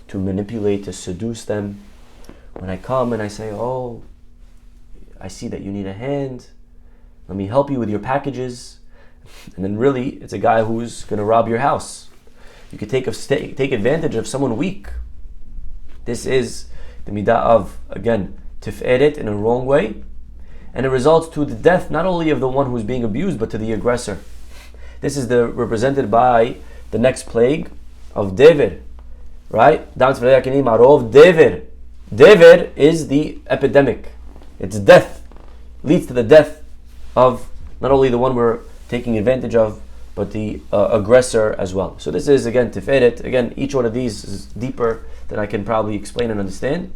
S1: to manipulate, to seduce them. When I come and I say, oh, I see that you need a hand, let me help you with your packages, and then really it's a guy who's going to rob your house. You could take advantage of someone weak. This is the midah of, again, tiferet in a wrong way, and it results to the death not only of the one who's being abused, but to the aggressor. This is represented by the next plague of dever, right? Dever. Dever is the epidemic. It's death. Leads to the death of not only the one we're taking advantage of, but the aggressor as well. So this is, again, tiferet. Again, each one of these is deeper than I can probably explain and understand.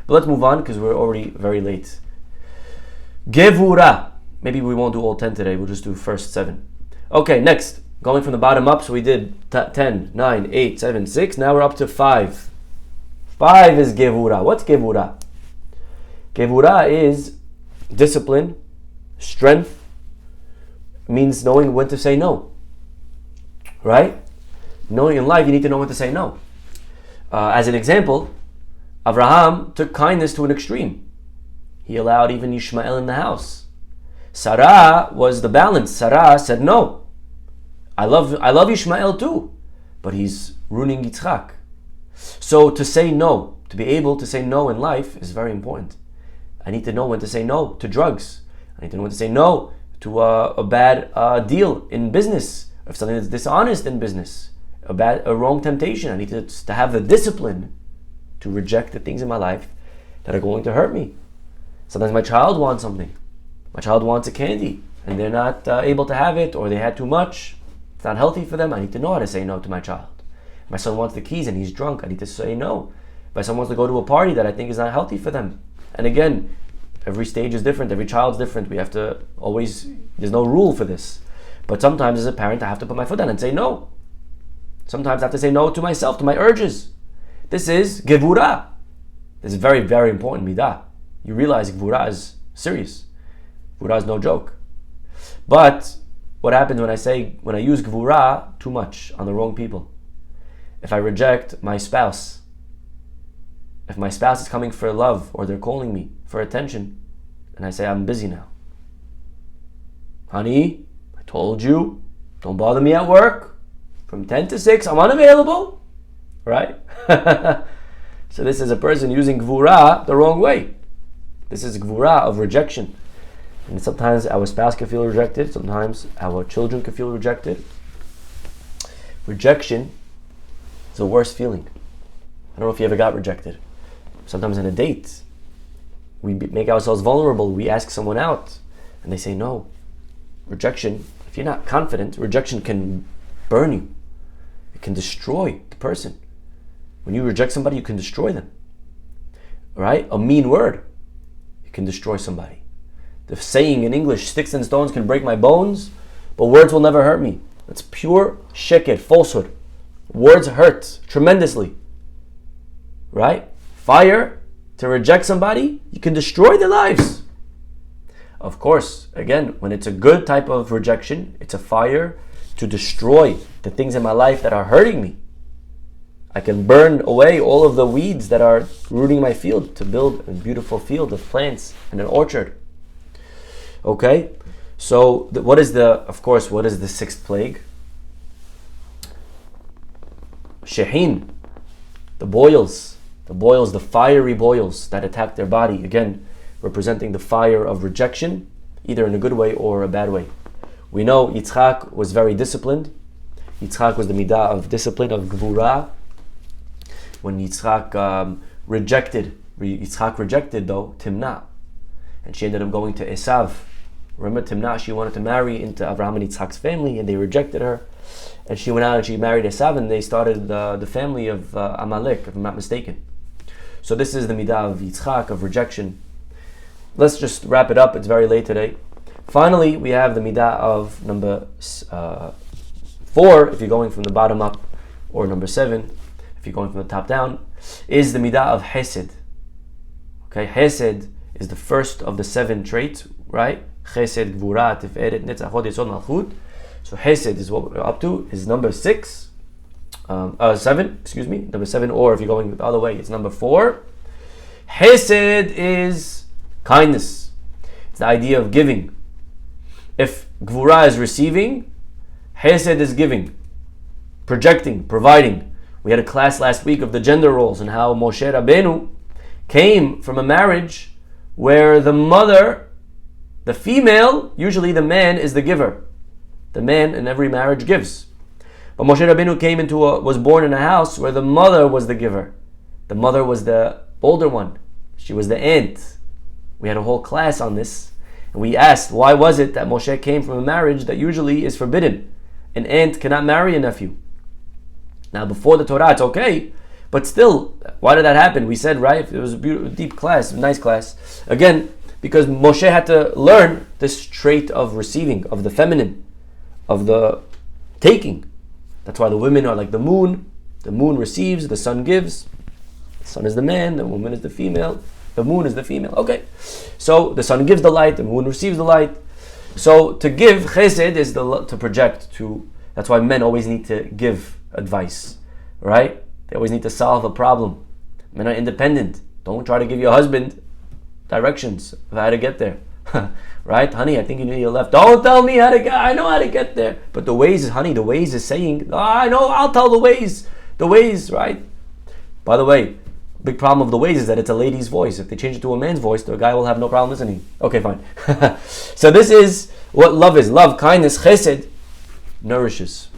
S1: But let's move on because we're already very late. Gevura. Maybe we won't do all 10 today. We'll just do first 7. Okay, next. Going from the bottom up. So we did 10, 9, 8, 7, 6. Now we're up to 5. 5 is Gevura. What's Gevura? Gevura is discipline, strength, means knowing when to say no. Right? Knowing in life, you need to know when to say no. As an example, Abraham took kindness to an extreme. He allowed even Ishmael in the house. Sarah was the balance. Sarah said, no, I love Ishmael too, but he's ruining Yitzchak. So to say no, to be able to say no in life is very important. I need to know when to say no to drugs. I need to know when to say no to a bad deal in business, or something that's dishonest in business, a wrong temptation. I need to have the discipline to reject the things in my life that are going to hurt me. Sometimes my child wants something. My child wants a candy, and they're not able to have it, or they had too much. It's not healthy for them. I need to know how to say no to my child. My son wants the keys and he's drunk. I need to say no. My son wants to go to a party that I think is not healthy for them. And again, every stage is different. Every child's different. We have to always, there's no rule for this. But sometimes as a parent, I have to put my foot down and say no. Sometimes I have to say no to myself, to my urges. This is Gevura. This is very, very important midah. You realize Gevura is serious. Gevura is no joke. But what happens when I use Gevura too much on the wrong people? If I reject my spouse, if my spouse is coming for love or they're calling me for attention, and I say, I'm busy now. Honey, I told you, don't bother me at work. From 10 to 6, I'm unavailable. Right? So this is a person using Gevura the wrong way. This is Gevura of rejection. And sometimes our spouse can feel rejected. Sometimes our children can feel rejected. Rejection is the worst feeling. I don't know if you ever got rejected. Sometimes in a date, we make ourselves vulnerable. We ask someone out and they say no. Rejection, if you're not confident, rejection can burn you. It can destroy the person. When you reject somebody, you can destroy them. Right? A mean word, it can destroy somebody. The saying in English, sticks and stones can break my bones, but words will never hurt me. That's pure sheket, falsehood. Words hurt tremendously. Right? Fire, to reject somebody, you can destroy their lives. Of course, again, when it's a good type of rejection, it's a fire to destroy the things in my life that are hurting me. I can burn away all of the weeds that are rooting my field to build a beautiful field of plants and an orchard. Okay, so what is the sixth plague? Shehin, the boils, the fiery boils that attack their body, again, representing the fire of rejection, either in a good way or a bad way. We know Yitzchak was very disciplined. Yitzchak was the midah of discipline, of Gevura. When Yitzchak rejected though Timnah, and she ended up going to Esav. Remember Timnah, she wanted to marry into Avraham and Yitzchak's family, and they rejected her. And she went out and she married Esav, and they started the family of Amalek, if I'm not mistaken. So this is the midah of Yitzchak, of rejection. Let's just wrap it up. It's very late today. Finally, we have the midah of number 4, if you're going from the bottom up, or number 7, if you're going from the top down, is the midah of Hesed. Okay, Hesed is the first of the 7 traits, right? Chesed, Gvura, Tiferet, Netzach, Hod, Yesod, Malchut. So Chesed is what we're up to, is number 6. 7, excuse me, number 7, or if you're going the other way, it's number 4. Chesed is kindness. It's the idea of giving. If Gvura is receiving, Chesed is giving, projecting, providing. We had a class last week of the gender roles and how Moshe Rabbeinu came from a marriage where the mother, the female, usually the man is the giver. The man in every marriage gives. But Moshe Rabbeinu was born in a house where the mother was the giver. The mother was the older one. She was the aunt. We had a whole class on this. And we asked, why was it that Moshe came from a marriage that usually is forbidden? An aunt cannot marry a nephew. Now before the Torah it's okay, but still, why did that happen? We said, right, it was a beautiful, deep class, a nice class. Again, because Moshe had to learn this trait of receiving, of the feminine, of the taking. That's why the women are like the moon. The moon receives, the sun gives. The sun is the man, the woman is the female. The moon is the female. Okay. So the sun gives the light, the moon receives the light. So to give, chesed is to project. That's why men always need to give advice, right? They always need to solve a problem. Men are independent. Don't try to give your husband directions of how to get there. Right? Honey, I think you need your left. Don't tell me how to get, I know how to get there. But the Waze is, honey, the Waze is saying, I know, I'll tell the Waze. The Waze, right? By the way, big problem of the Waze is that it's a lady's voice. If they change it to a man's voice, the guy will have no problem listening. Okay, fine. So this is what love is. Love, kindness, chesed, nourishes.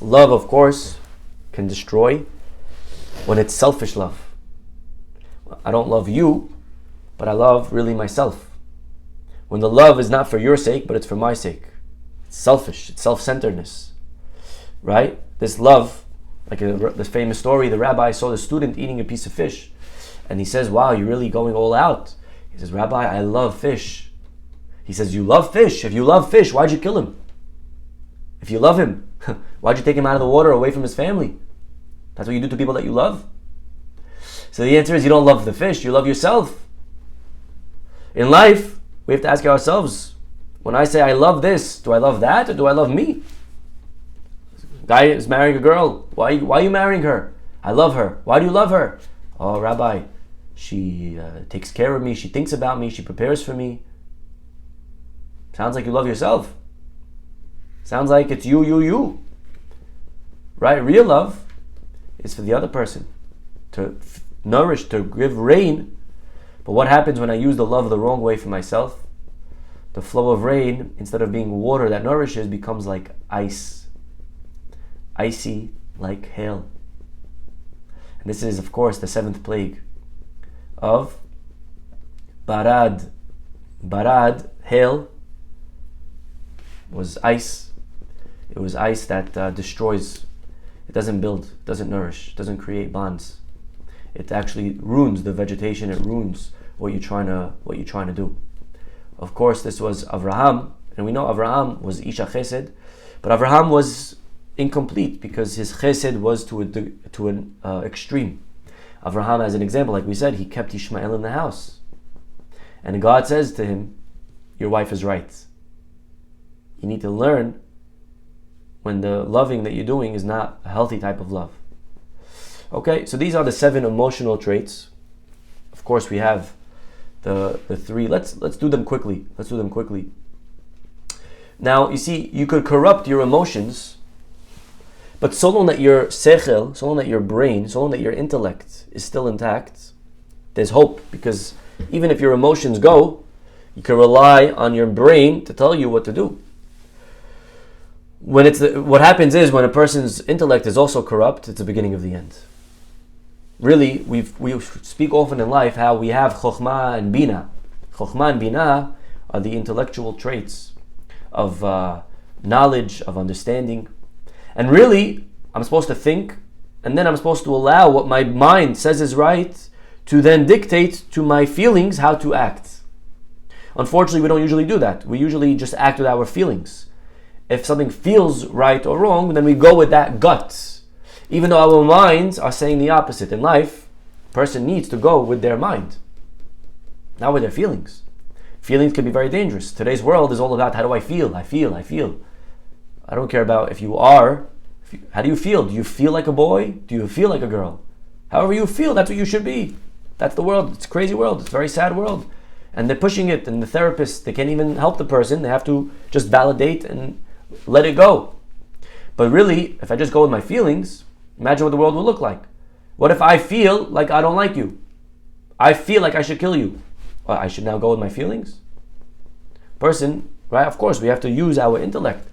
S1: Love, of course, can destroy when it's selfish love. I don't love you, but I love really myself. When the love is not for your sake, but it's for my sake. It's selfish, it's self-centeredness. Right? This love, like this famous story, the rabbi saw the student eating a piece of fish. And he says, wow, you're really going all out. He says, Rabbi, I love fish. He says, you love fish? If you love fish, why'd you kill him? If you love him, why'd you take him out of the water away from his family? That's what you do to people that you love? So the answer is you don't love the fish, you love yourself. In life, we have to ask ourselves, when I say I love this, do I love that or do I love me? Guy is marrying a girl. Why are you marrying her? I love her. Why do you love her? Oh, Rabbi, she takes care of me, she thinks about me, she prepares for me. Sounds like you love yourself. Sounds like it's you. Right? Real love is for the other person, to nourish, to give rain. But what happens when I use the love the wrong way for myself? The flow of rain, instead of being water that nourishes, becomes like ice. Icy like hail. And this is, of course, the 7th plague of Barad. Barad, hail, was ice. It was ice that destroys. It doesn't build, doesn't nourish, doesn't create bonds. It actually ruins the vegetation. It ruins what you're trying to do. Of course, this was Avraham, and we know Avraham was Isha Chesed, but Avraham was incomplete because his Chesed was to an extreme. Avraham, as an example, like we said, he kept Ishmael in the house, and God says to him, "Your wife is right. You need to learn when the loving that you're doing is not a healthy type of love." Okay, so these are the 7 emotional traits. Of course, we have the 3. Let's do them quickly. Now, you see, you could corrupt your emotions, but so long that your sechel, so long that your brain, so long that your intellect is still intact, there's hope. Because even if your emotions go, you can rely on your brain to tell you what to do. What happens is when a person's intellect is also corrupt, it's the beginning of the end. Really, we speak often in life how we have chokhmah and bina. Chokhmah and bina are the intellectual traits of knowledge, of understanding. And really, I'm supposed to think, and then I'm supposed to allow what my mind says is right to then dictate to my feelings how to act. Unfortunately, we don't usually do that. We usually just act with our feelings. If something feels right or wrong, then we go with that gut. Even though our minds are saying the opposite. In life, a person needs to go with their mind, not with their feelings. Feelings can be very dangerous. Today's world is all about how do I feel? I feel. I don't care about if you are. How do you feel? Do you feel like a boy? Do you feel like a girl? However you feel, that's what you should be. That's the world. It's a crazy world. It's a very sad world. And they're pushing it, and the therapists, they can't even help the person. They have to just validate and let it go. But really, if I just go with my feelings, imagine what the world will look like. What if I feel like I don't like you? I feel like I should kill you. Well, I should now go with my feelings? Person, right? Of course, we have to use our intellect.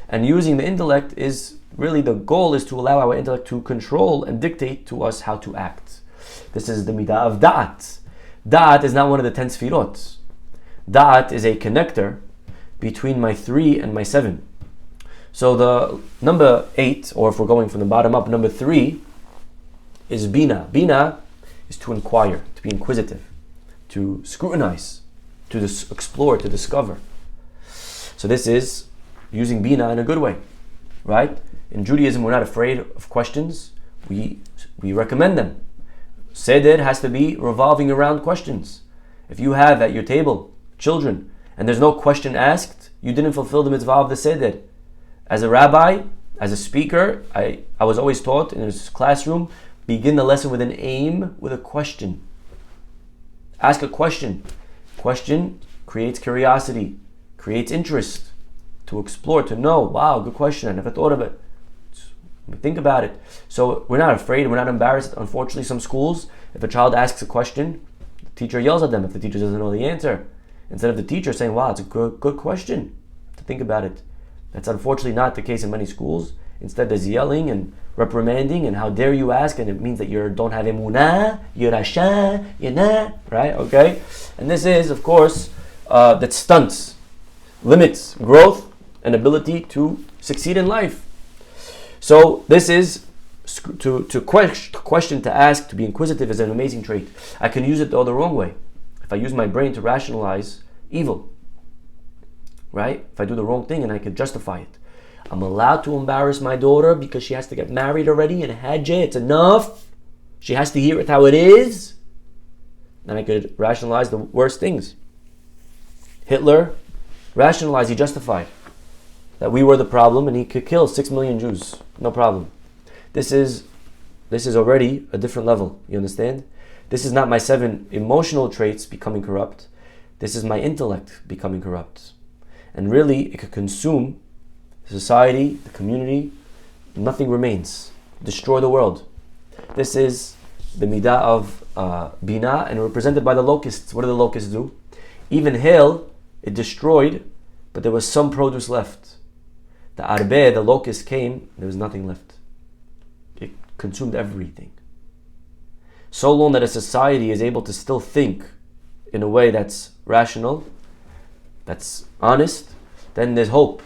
S1: And using the intellect is really, the goal is to allow our intellect to control and dictate to us how to act. This is the midah of da'at. Da'at is not one of the 10 sfirot. Da'at is a connector between my 3 and my 7. So the number 8, or if we're going from the bottom up, number 3 is bina. Bina is to inquire, to be inquisitive, to scrutinize, to explore, to discover. So this is using bina in a good way, right? In Judaism, we're not afraid of questions. We recommend them. Seder has to be revolving around questions. If you have at your table children and there's no question asked, you didn't fulfill the mitzvah of the Seder. As a rabbi, as a speaker, I was always taught in this classroom, begin the lesson with an aim, with a question. Ask a question. Question creates curiosity, creates interest, to explore, to know, wow, good question, I never thought of it. Think about it. So we're not afraid, we're not embarrassed. Unfortunately, some schools, if a child asks a question, the teacher yells at them if the teacher doesn't know the answer. Instead of the teacher saying, wow, it's a good question, to think about it. That's unfortunately not the case in many schools. Instead, there's yelling and reprimanding and how dare you ask, and it means that you don't have emunah, you're rasha, you're not, right? Okay? And this is, of course, that stunts, limits growth and ability to succeed in life. So this is to question, to ask, to be inquisitive is an amazing trait. I can use it though the wrong way. If I use my brain to rationalize evil, right? If I do the wrong thing and I can justify it. I'm allowed to embarrass my daughter because she has to get married already and hajj, it's enough. She has to hear it how it is. Then I could rationalize the worst things. Hitler rationalized, he justified that we were the problem and he could kill 6 million Jews. No problem. This is already a different level. You understand? This is not my 7 emotional traits becoming corrupt. This is my intellect becoming corrupt. And really, it could consume society, the community. Nothing remains. Destroy the world. This is the midah of bina, and represented by the locusts. What do the locusts do? Even hail, it destroyed, but there was some produce left. The arbe, the locust came, there was nothing left. It consumed everything. So long that a society is able to still think in a way that's rational, that's honest, then there's hope.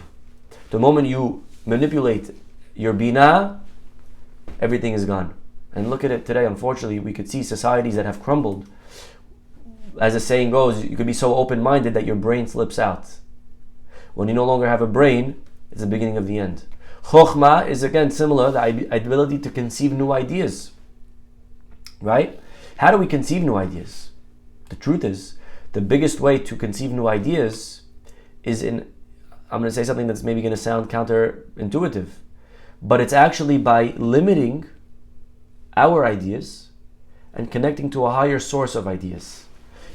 S1: The moment you manipulate your bina, everything is gone. And look at it today, unfortunately, we could see societies that have crumbled. As the saying goes, you could be so open-minded that your brain slips out. When you no longer have a brain, it's the beginning of the end. Chokhmah is again similar, the ability to conceive new ideas. Right? How do we conceive new ideas? The truth is, the biggest way to conceive new ideas is I'm going to say something that's maybe going to sound counterintuitive, but it's actually by limiting our ideas and connecting to a higher source of ideas.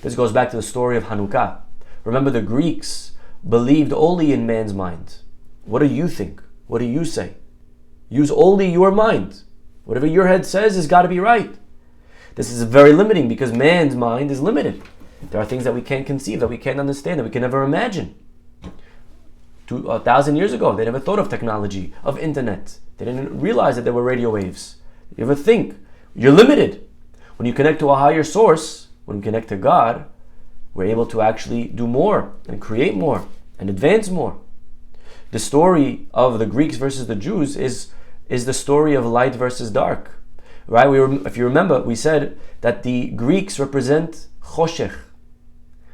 S1: This goes back to the story of Hanukkah. Remember, the Greeks believed only in man's mind. What do you think? What do you say? Use only your mind. Whatever your head says has got to be right. This is very limiting because man's mind is limited. There are things that we can't conceive, that we can't understand, that we can never imagine. 1,000 years ago, they never thought of technology, of internet. They didn't realize that there were radio waves. You ever think? You're limited. When you connect to a higher source, when we connect to God, we're able to actually do more and create more and advance more. The story of the Greeks versus the Jews is the story of light versus dark. Right? If you remember, we said that the Greeks represent choshech.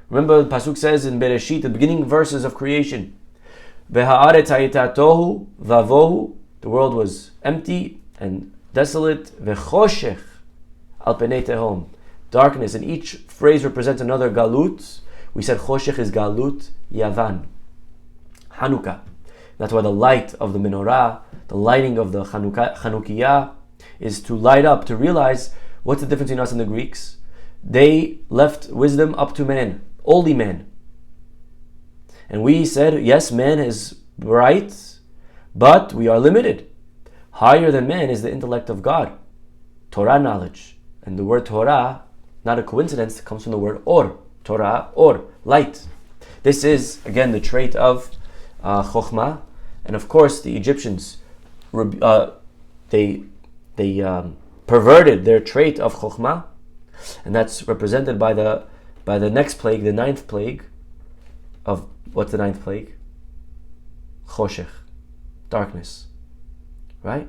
S1: Remember, the Pasuk says in Bereshit, the beginning verses of creation, V'ha'aretz hayita tohu vavohu, the world was empty and desolate, V'choshech al penei tehom, darkness, and each phrase represents another galut, We said Choshech is Galut Yavan. Hanukkah. That's why the light of the menorah, the lighting of the Chanukiah, is to light up, to realize what's the difference between us and the Greeks. They left wisdom up to man, only man. And we said, yes, man is bright, but we are limited. Higher than man is the intellect of God, Torah knowledge. And the word Torah, not a coincidence, comes from the word Or. Torah, Or, light. This is, again, the trait of Chokhmah. And of course, the Egyptians, they perverted their trait of Chokhmah, and that's represented by the next plague, the 9th plague. Of what's the 9th plague? Choshech, darkness. Right?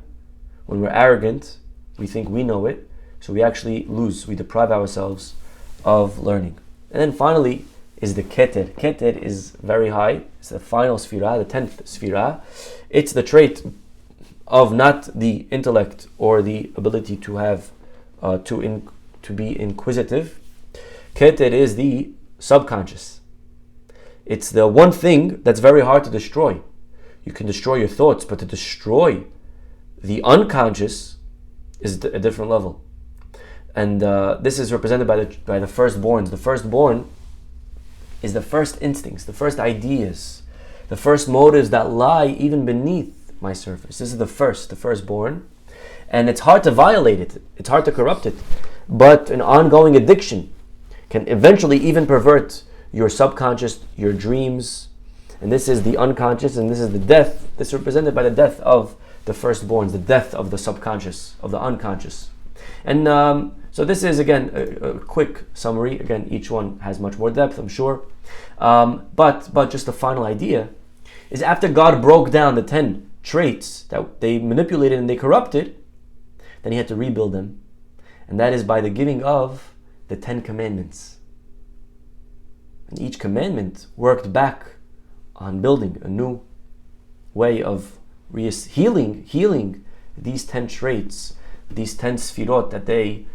S1: When we're arrogant, we think we know it, so we actually lose. We deprive ourselves of learning. And then finally is the Keter. Keter is very high. It's the final Sphira, the 10th Sphira. It's the trait of not the intellect or the ability to have to be inquisitive. Keter is the subconscious. It's the one thing that's very hard to destroy. You can destroy your thoughts, but to destroy the unconscious is a different level. And this is represented by the firstborns. The firstborn is the first instincts, the first ideas, the first motives that lie even beneath my surface. This is the firstborn. And it's hard to violate it. It's hard to corrupt it. But an ongoing addiction can eventually even pervert your subconscious, your dreams. And this is the unconscious, and this is the death. This is represented by the death of the firstborns, the death of the subconscious, of the unconscious. And so this is, again, a quick summary. Again, each one has much more depth, I'm sure. But just the final idea is, after God broke down the 10 traits that they manipulated and they corrupted, then he had to rebuild them. And that is by the giving of the 10 commandments. And each commandment worked back on building a new way of healing these 10 traits, these 10 sfirot that they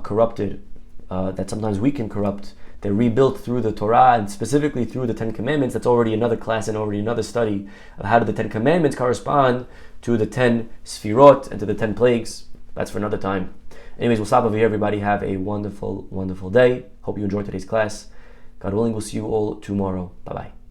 S1: corrupted, that sometimes we can corrupt. They rebuilt through the Torah, and specifically through the 10 commandments. That's already another class and already another study of how do the 10 commandments correspond to the 10 sfirot and to the 10 plagues. That's for another time. Anyways, we'll stop over here. Everybody have a wonderful, wonderful day. Hope you enjoyed today's class. God willing, we'll see you all tomorrow. Bye-bye.